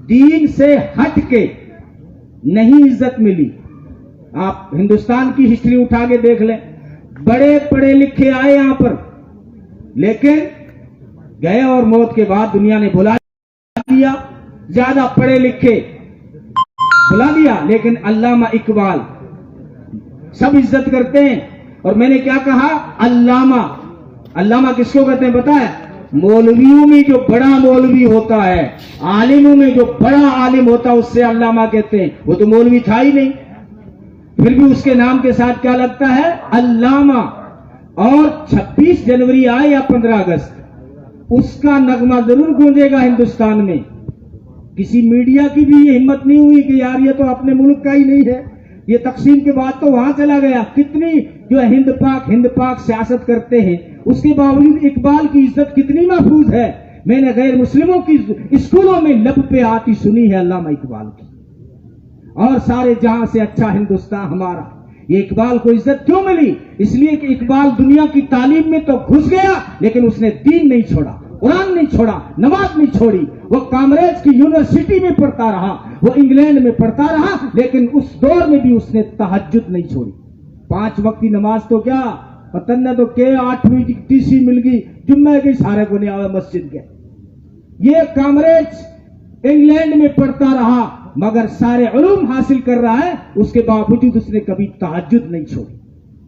دین سے ہٹ کے نہیں عزت ملی. آپ ہندوستان کی ہسٹری اٹھا کے دیکھ لیں, بڑے پڑھے لکھے آئے یہاں پر, لیکن گئے اور موت کے بعد دنیا نے بلا دیا. زیادہ پڑھے لکھے بلا دیا, لیکن علامہ اقبال سب عزت کرتے ہیں. اور میں نے کیا کہا, علامہ. علامہ کس کو کہتے ہیں پتہ ہے؟ مولویوں میں جو بڑا مولوی ہوتا ہے, عالموں میں جو بڑا عالم ہوتا ہے, اس سے علامہ کہتے ہیں. وہ تو مولوی تھا ہی نہیں, پھر بھی اس کے نام کے ساتھ کیا لگتا ہے؟ علامہ. اور 26 جنوری آئے یا 15 اگست, اس کا نغمہ ضرور گونجے گا ہندوستان میں. کسی میڈیا کی بھی یہ ہمت نہیں ہوئی کہ یار یہ تو اپنے ملک کا ہی نہیں ہے, یہ تقسیم کے بعد تو وہاں چلا گیا. کتنی جو ہند پاک سیاست کرتے ہیں, اس کے باوجود اقبال کی عزت کتنی محفوظ ہے. میں نے غیر مسلموں کی اسکولوں میں لب پہ آتی سنی ہے علامہ اقبال کی. اور سارے جہاں سے اچھا ہندوستان ہمارا. یہ اقبال کو عزت کیوں ملی؟ اس لیے کہ اقبال دنیا کی تعلیم میں تو گھس گیا, لیکن اس نے دین نہیں چھوڑا, قرآن نہیں چھوڑا, نماز نہیں چھوڑی. وہ کامبرج کی یونیورسٹی میں پڑھتا رہا, وہ انگلینڈ میں پڑھتا رہا, لیکن اس دور میں بھی اس نے تہجد نہیں چھوڑی. 5 وقت کی نماز تو کیا پتن نے تو کہ 8ویں ٹی سی مل گئی, جمعہ کی سارے کو نہیں آئے مسجد کے. یہ کامبرج انگلینڈ میں پڑھتا رہا, مگر سارے علوم حاصل کر رہا ہے, اس کے باوجود اس نے کبھی تہجد نہیں چھوڑی.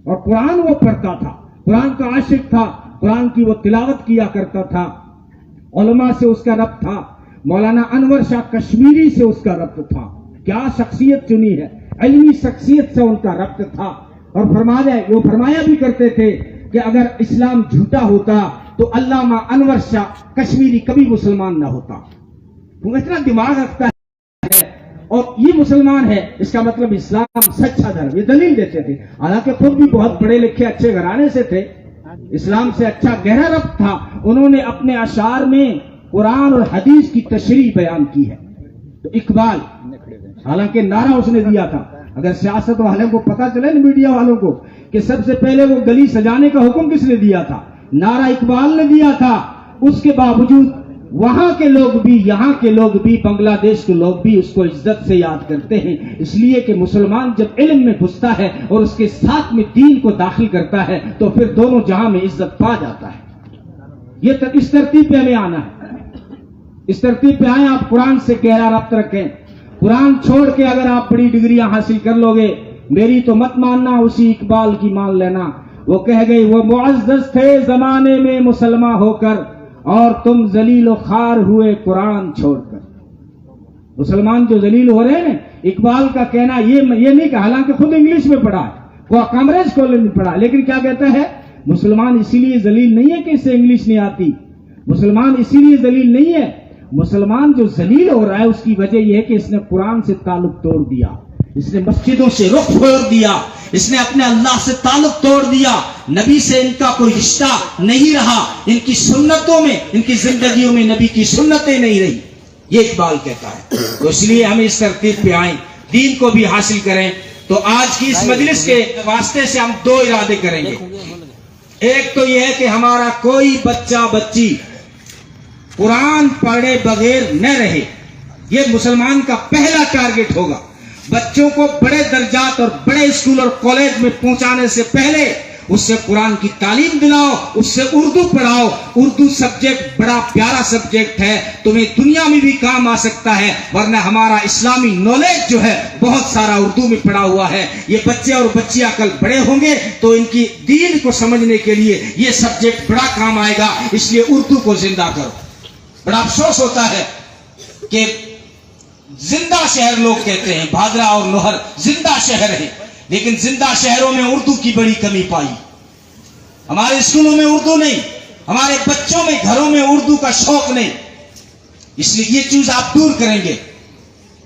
اور قرآن وہ پڑھتا تھا, قرآن کا عاشق تھا, قرآن کی وہ تلاوت کیا کرتا تھا. علماء سے اس کا ربط تھا, مولانا انور شاہ کشمیری سے اس کا ربط تھا. کیا شخصیت چنی ہے, علمی شخصیت سے ان کا ربط تھا. اور وہ فرمایا بھی کرتے تھے کہ اگر اسلام جھوٹا ہوتا تو علامہ انور شاہ کشمیری کبھی مسلمان نہ ہوتا. وہ اتنا دماغ رکھتا ہے, اور یہ مسلمان ہے, اس کا مطلب اسلام سچا دھرم. یہ دلیل دیتے تھے, حالانکہ خود بھی بہت پڑھے لکھے اچھے گھرانے سے تھے, اسلام سے اچھا گہرا ربط تھا. انہوں نے اپنے اشعار میں قرآن اور حدیث کی تشریح بیان کی ہے. تو اقبال, حالانکہ نعرہ اس نے دیا تھا, اگر سیاست والوں کو پتا چلے نا, میڈیا والوں کو, کہ سب سے پہلے وہ گلی سجانے کا حکم کس نے دیا تھا؟ نعرہ اقبال نے دیا تھا. اس کے باوجود وہاں کے لوگ بھی, یہاں کے لوگ بھی, بنگلہ دیش کے لوگ بھی اس کو عزت سے یاد کرتے ہیں, اس لیے کہ مسلمان جب علم میں گھستا ہے اور اس کے ساتھ میں دین کو داخل کرتا ہے تو پھر دونوں جہاں میں عزت پا جاتا ہے. یہ اس ترتیب پہ ہمیں آنا ہے, اس ترتیب پہ آئیں. آپ قرآن سے گہرا ربط رکھیں. قرآن چھوڑ کے اگر آپ بڑی ڈگریاں حاصل کر لو گے, میری تو مت ماننا, اسی اقبال کی مان لینا. وہ کہہ گئی, وہ معزز تھے زمانے میں مسلمان ہو کر, اور تم ذلیل و خوار ہوئے قرآن چھوڑ کر. مسلمان جو ذلیل ہو رہے ہیں, اقبال کا کہنا یہ نہیں کہ, حالانکہ خود انگلش میں پڑھا ہے, وہ کامبرج کالج میں پڑھا, لیکن کیا کہتا ہے, مسلمان اسی لیے ذلیل نہیں ہے کہ اسے انگلش نہیں آتی. مسلمان اسی لیے ذلیل نہیں ہے, مسلمان جو ذلیل ہو رہا ہے اس کی وجہ یہ ہے کہ اس نے قرآن سے تعلق توڑ دیا, اس نے مسجدوں سے رخ چھوڑ دیا, اس نے اپنے اللہ سے تعلق توڑ دیا, نبی سے ان کا کوئی رشتہ نہیں رہا, ان کی سنتوں میں, ان کی زندگیوں میں نبی کی سنتیں نہیں رہی. یہ اقبال کہتا ہے. تو اس لیے ہم اس ترتیب پہ آئیں, دین کو بھی حاصل کریں. تو آج کی اس مجلس کے واسطے سے ہم 2 ارادے کریں گے. ایک تو یہ ہے کہ ہمارا کوئی بچہ بچی قرآن پڑھے بغیر نہ رہے. یہ مسلمان کا پہلا ٹارگٹ ہوگا. بچوں کو بڑے درجات اور بڑے اسکول اور کالج میں پہنچانے سے پہلے اس سے قرآن کی تعلیم دلاؤ, اس سے اردو پڑھاؤ. اردو سبجیکٹ بڑا پیارا سبجیکٹ ہے, تمہیں دنیا میں بھی کام آ سکتا ہے, ورنہ ہمارا اسلامی نالج جو ہے بہت سارا اردو میں پڑا ہوا ہے. یہ بچے اور بچیاں کل بڑے ہوں گے تو ان کی دین کو سمجھنے کے لیے یہ سبجیکٹ بڑا کام آئے گا. اس لیے اردو کو زندہ کرو. بڑا افسوس ہوتا ہے کہ زندہ شہر لوگ کہتے ہیں, بھادرہ اور نوہر زندہ شہر ہے, لیکن زندہ شہروں میں اردو کی بڑی کمی پائی. ہمارے اسکولوں میں اردو نہیں, ہمارے بچوں میں گھروں میں اردو کا شوق نہیں. اس لیے یہ چیز آپ دور کریں گے.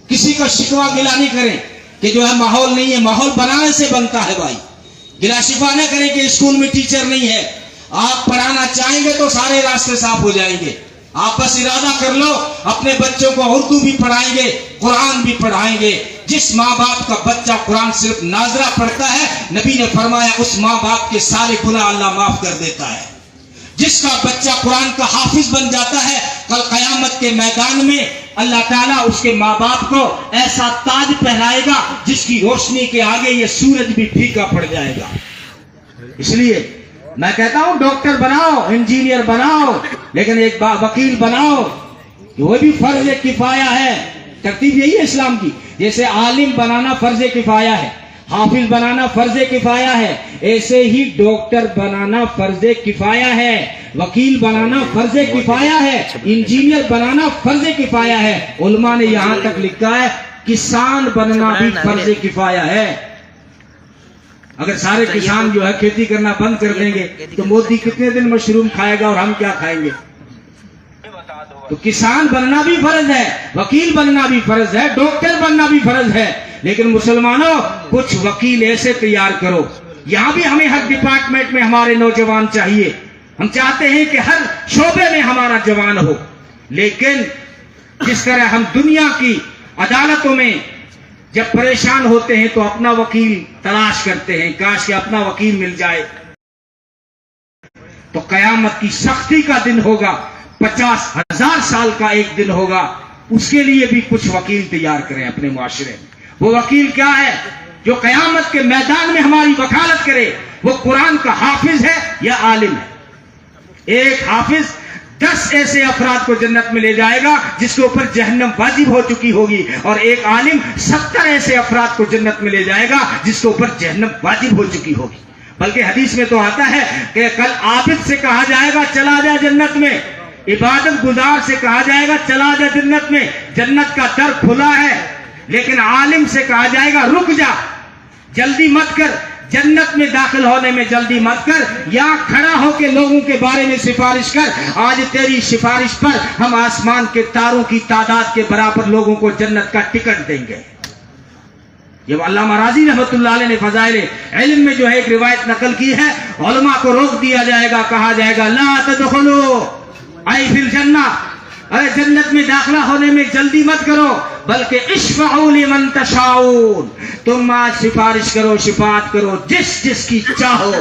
کسی کا شکوہ گلا نہیں کریں کہ جو ہے ماحول نہیں ہے, ماحول بنانے سے بنتا ہے بھائی. گلا شکوہ نہ کریں کہ اسکول میں ٹیچر نہیں ہے. آپ پڑھانا چاہیں گے تو سارے راستے صاف ہو جائیں گے. آپ بس ارادہ کر لو, اپنے بچوں کو اردو بھی پڑھائیں گے, قرآن بھی پڑھائیں گے. جس ماں باپ کا بچہ قرآن صرف ناظرہ پڑھتا ہے, نبی نے فرمایا اس ماں باپ کے سارے گناہ اللہ معاف کر دیتا ہے. جس کا بچہ قرآن کا حافظ بن جاتا ہے, کل قیامت کے میدان میں اللہ تعالیٰ اس کے ماں باپ کو ایسا تاج پہنائے گا جس کی روشنی کے آگے یہ سورج بھی پھیکا پڑ جائے گا. اس لیے میں کہتا ہوں ڈاکٹر بناؤ، انجینئر بناؤ، لیکن ایک وکیل بناؤ، وہ بھی فرض کفایہ ہے. ترتیب یہی ہے اسلام کی. جیسے عالم بنانا فرض کفایہ ہے، حافظ بنانا فرض کفایہ ہے، ایسے ہی ڈاکٹر بنانا فرض کفایہ ہے، وکیل بنانا فرض کفایہ ہے، انجینئر بنانا فرض کفایہ ہے. علماء نے یہاں تک لکھا ہے کسان بننا بھی فرض کفایہ ہے. اگر سارے کسان جو ہے کھیتی کرنا بند کر دیں گے تو مودی کتنے دن مشروم کھائے گا اور ہم کیا کھائیں گے؟ تو کسان بننا بھی فرض ہے، وکیل بننا بھی فرض ہے، ڈاکٹر بننا بھی فرض ہے. لیکن مسلمانوں کچھ وکیل ایسے تیار کرو. یہاں بھی ہمیں ہر ڈپارٹمنٹ میں ہمارے نوجوان چاہیے. ہم چاہتے ہیں کہ ہر شعبے میں ہمارا جوان ہو. لیکن جس طرح ہم دنیا کی عدالتوں میں جب پریشان ہوتے ہیں تو اپنا وکیل تلاش کرتے ہیں، کاش کہ اپنا وکیل مل جائے. تو قیامت کی سختی کا دن ہوگا، 50,000 سال کا ایک دن ہوگا. اس کے لیے بھی کچھ وکیل تیار کریں اپنے معاشرے میں. وہ وکیل کیا ہے؟ جو قیامت کے میدان میں ہماری وکالت کرے. وہ قرآن کا حافظ ہے یا عالم ہے. ایک حافظ 10 ایسے افراد کو جنت میں لے جائے گا جس کے اوپر جہنم واجب ہو چکی ہوگی، اور ایک عالم 70 ایسے افراد کو جنت میں لے جائے گا جس کے اوپر جہنم واجب ہو چکی ہوگی. بلکہ حدیث میں تو آتا ہے کہ کل عابد سے کہا جائے گا چلا جا جنت میں، عبادت گزار سے کہا جائے گا چلا جا جنت میں، جنت کا در کھلا ہے. لیکن عالم سے کہا جائے گا رک جا، جلدی مت کر، جنت میں داخل ہونے میں جلدی مت کر، یا کھڑا ہو کے لوگوں کے بارے میں سفارش کر. آج تیری سفارش پر ہم آسمان کے تاروں کی تعداد کے برابر لوگوں کو جنت کا ٹکٹ دیں گے. یہ علامہ راضی رحمۃ اللہ علیہ نے فضائل علم میں جو ہے ایک روایت نقل کی ہے. علماء کو روک دیا جائے گا، کہا جائے گا لا تدخلوا اے فی الجنہ، ارے جنت میں داخلہ ہونے میں جلدی مت کرو، بلکہ اشفعوا لمن تشاؤون، تم آج سفارش کرو، شفاعت کرو جس کی چاہو.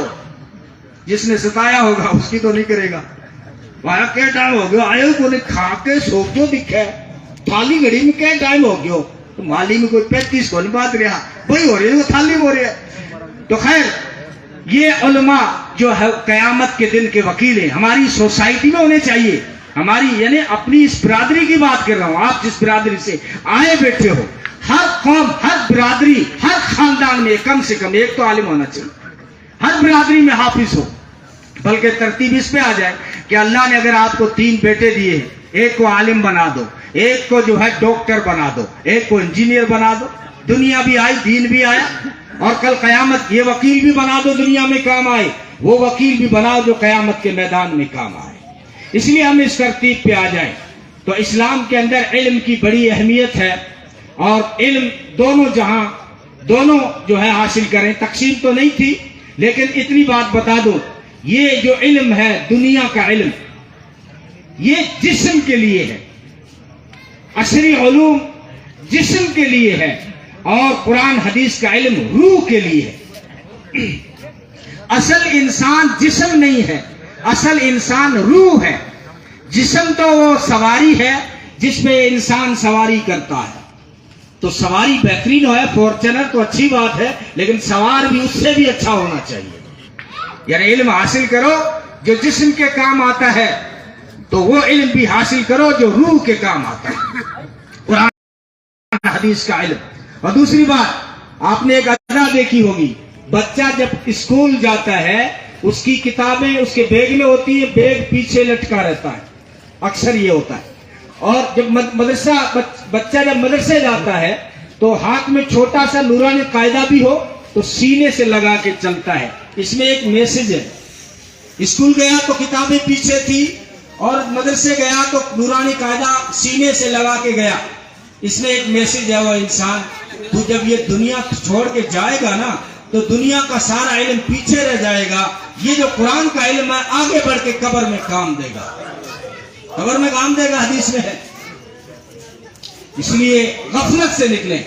جس نے ستایا ہوگا اس کی تو نہیں کرے گا. وہاں کیا ٹائم ہو گیا آئے کو نے کھا کے سو جو دکھا تھالی گھڑی میں کیا ٹائم ہو گیا، تو مالی میں کوئی 35 کو نہیں بات رہا، وہی ہو رہی ہے، وہ تھالی ہو رہی ہے. تو خیر یہ علماء جو ہے قیامت کے دن کے وکیل ہیں، ہماری سوسائٹی میں ہونے چاہیے. ہماری یعنی اپنی اس برادری کی بات کر رہا ہوں. آپ جس برادری سے آئے بیٹھے ہو، ہر قوم، ہر برادری، ہر خاندان میں کم سے کم ایک تو عالم ہونا چاہیے. ہر برادری میں حافظ ہو. بلکہ ترتیب اس پہ آ جائے کہ اللہ نے اگر آپ کو 3 بیٹے دیے ہیں، ایک کو عالم بنا دو، ایک کو جو ہے ڈاکٹر بنا دو، ایک کو انجینئر بنا دو. دنیا بھی آئی، دین بھی آیا، اور کل قیامت یہ وکیل بھی بنا دو دنیا میں کام آئے، وہ وکیل بھی بناؤ جو قیامت کے میدان میں کام آئے. اس لیے ہم اس ترتیب پہ آ جائیں. تو اسلام کے اندر علم کی بڑی اہمیت ہے، اور علم دونوں جہاں دونوں جو ہے حاصل کریں. تقسیم تو نہیں تھی، لیکن اتنی بات بتا دو، یہ جو علم ہے دنیا کا علم، یہ جسم کے لیے ہے. عصری علوم جسم کے لیے ہے، اور قرآن حدیث کا علم روح کے لیے ہے. اصل انسان جسم نہیں ہے، اصل انسان روح ہے. جسم تو وہ سواری ہے جس پہ انسان سواری کرتا ہے. تو سواری بہترین ہے، فارچونر تو اچھی بات ہے، لیکن سوار بھی اس سے بھی اچھا ہونا چاہیے. یعنی علم حاصل کرو جو جسم کے کام آتا ہے، تو وہ علم بھی حاصل کرو جو روح کے کام آتا ہے، قرآن حدیث کا علم. اور دوسری بات آپ نے ایک ادا دیکھی ہوگی، بچہ جب اسکول جاتا ہے اس کی کتابیں اس کے بیگ میں ہوتی ہیں، بیگ پیچھے لٹکا رہتا ہے، اکثر یہ ہوتا ہے. اور جب بچہ جب مدرسے جاتا ہے تو ہاتھ میں چھوٹا سا نورانی قاعدہ بھی ہو تو سینے سے لگا کے چلتا ہے. اس میں ایک میسج ہے. اسکول گیا تو کتابیں پیچھے تھی، اور مدرسے گیا تو نورانی قاعدہ سینے سے لگا کے گیا. اس میں ایک میسج ہے، وہ انسان تو جب یہ دنیا چھوڑ کے جائے گا نا تو دنیا کا سارا علم پیچھے رہ جائے گا. یہ جو قرآن کا علم ہے آگے بڑھ کے قبر میں کام دے گا، قبر میں کام دے گا، حدیث میں ہے. اس لیے غفلت سے نکلیں.